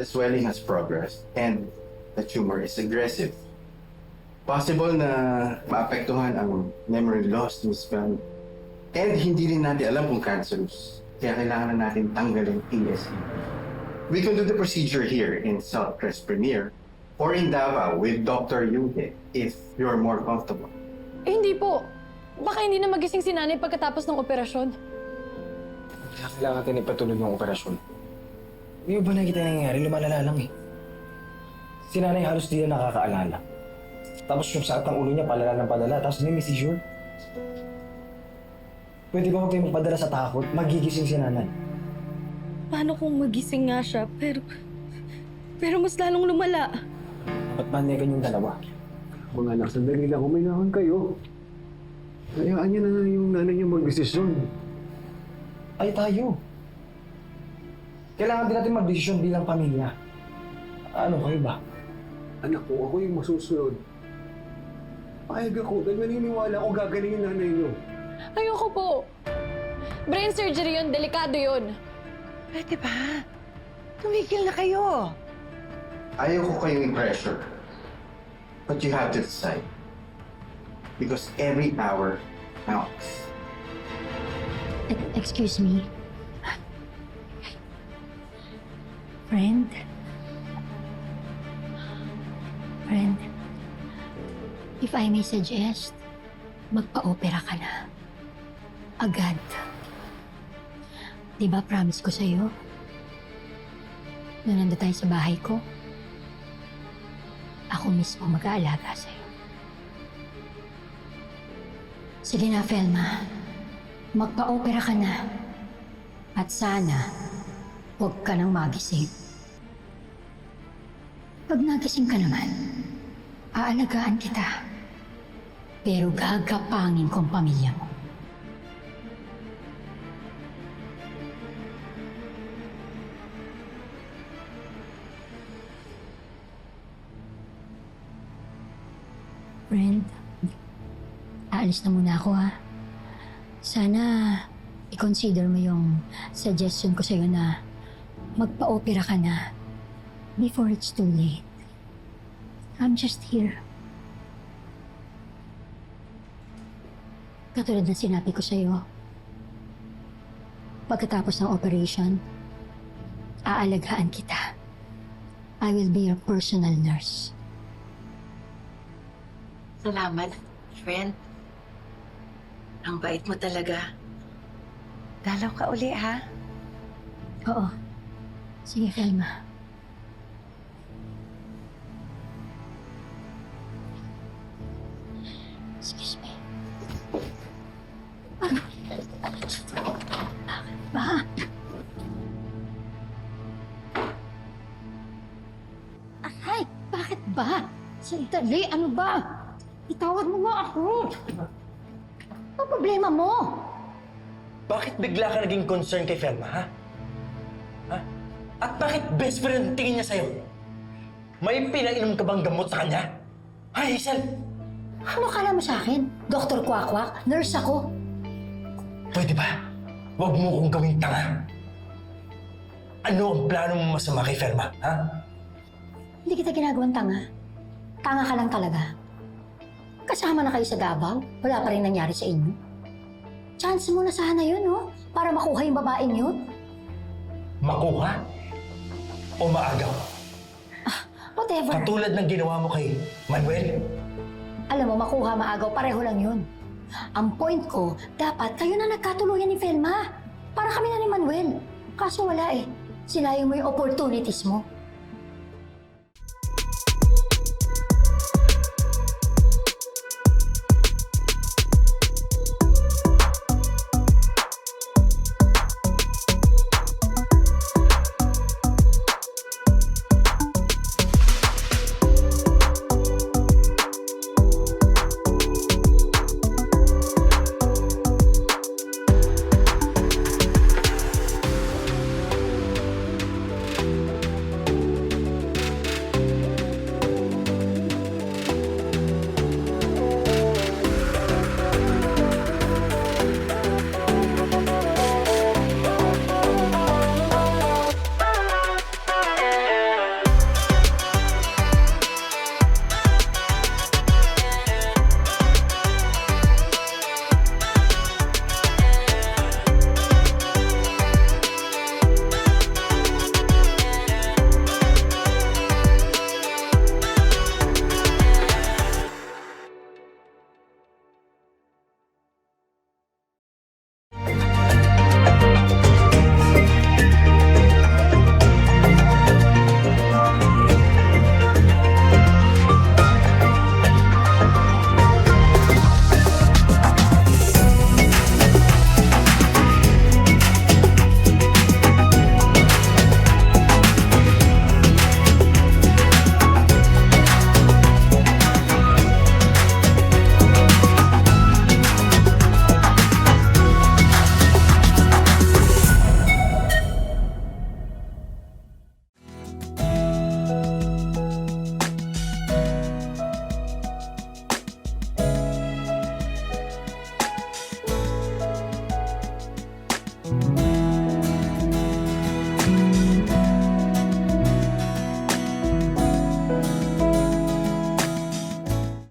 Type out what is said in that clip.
The swelling has progressed and the tumor is aggressive. Possible na maapektuhan ang memory loss, Miss Van. And hindi rin natin alam kung cancerous. Kaya kailangan na natin tanggalin ASAP. We can do the procedure here in Southcrest Premier or in Davao with Dr. Yuge if you're more comfortable. Eh, hindi po. Baka hindi na magising si nanay pagkatapos ng operasyon. Kailangan natin ipatuloy yung operasyon. Hindi ba nakikita yung nangyayari? Lumalala lang eh. Si nanay halos di na nakakaalala. Tapos yung sakit ng ulo niya, palala ng palala. Tapos may seizure. Pwede ba huwag kayo magpadala sa takot? Magigising si nanay. Paano kung magising nga siya, pero mas lalong lumala? Ba't manigan yung dalawa? Mga anak, sandali lang, huminahon kayo. Hayaan niyo na yung nanay niyo magdesisyon. Ay tayo. Kailangan din natin magdesisyon bilang pamilya. Ano kayo ba? Anak ko, ako yung masusunod. Payag ako dahil naniniwala ako gagaling yung nanay niyo. Ayoko po. Brain surgery yun, delikado yun. Pwede ba? Tumigil na kayo. Ayaw ko kayong i-pressure. But you have to decide. Because every hour counts. Excuse me. Friend? Friend, if I may suggest, magpa-opera ka na. Agad. Di ba promise ko sa'yo? Nung nandun tayo sa bahay ko, ako mismo mag-aalaga sa'yo. Sige na, Felma. Magpa-opera ka na. At sana, huwag ka nang magising. Pag nagising ka naman, aalagaan kita. Pero gagapangin ko ang pamilya mo. Friend, aalis na muna ako ha. Sana i-consider mo yung suggestion ko sa'yo na magpa-opera ka na before it's too late. I'm just here. Katulad na sinabi ko sa'yo, pagkatapos ng operation, aalagaan kita. I will be your personal nurse. Salamat, friend. Ang bait mo talaga. Dalaw ka uli, ha? Oo. Sige, Felma. Excuse me. Bakit ba? Ay, bakit ba? Sandali, ano ba? Itawag mo nga ako. Ano problema mo? Bakit bigla ka naging concern kay Felma, ha? Ha? At bakit best friend ang tingin niya sa'yo? May pinainom ka bang gamot sa kanya? Ha, Hazel? Ano kala mo sa akin? Dr. Kwakwak? Nurse ako? Pwede ba? Huwag mo kong gawing tanga. Ano ang plano mo masama kay Felma, ha? Hindi kita ginagawang tanga. Tanga ka lang talaga. Kasama na kayo sa Davao, wala pa rin nangyari sa inyo. Chance mo na sana yun, no? Para makuha yung babaeng yun. Makuha? O maagaw? Whatever. Katulad ng ginawa mo kay Manuel? Alam mo, makuha, maagaw, pareho lang yun. Ang point ko, dapat kayo na nagkatuluyan ni Felma. Para kami na ni Manuel. Kaso wala eh. Sinayang mo yung opportunities mo.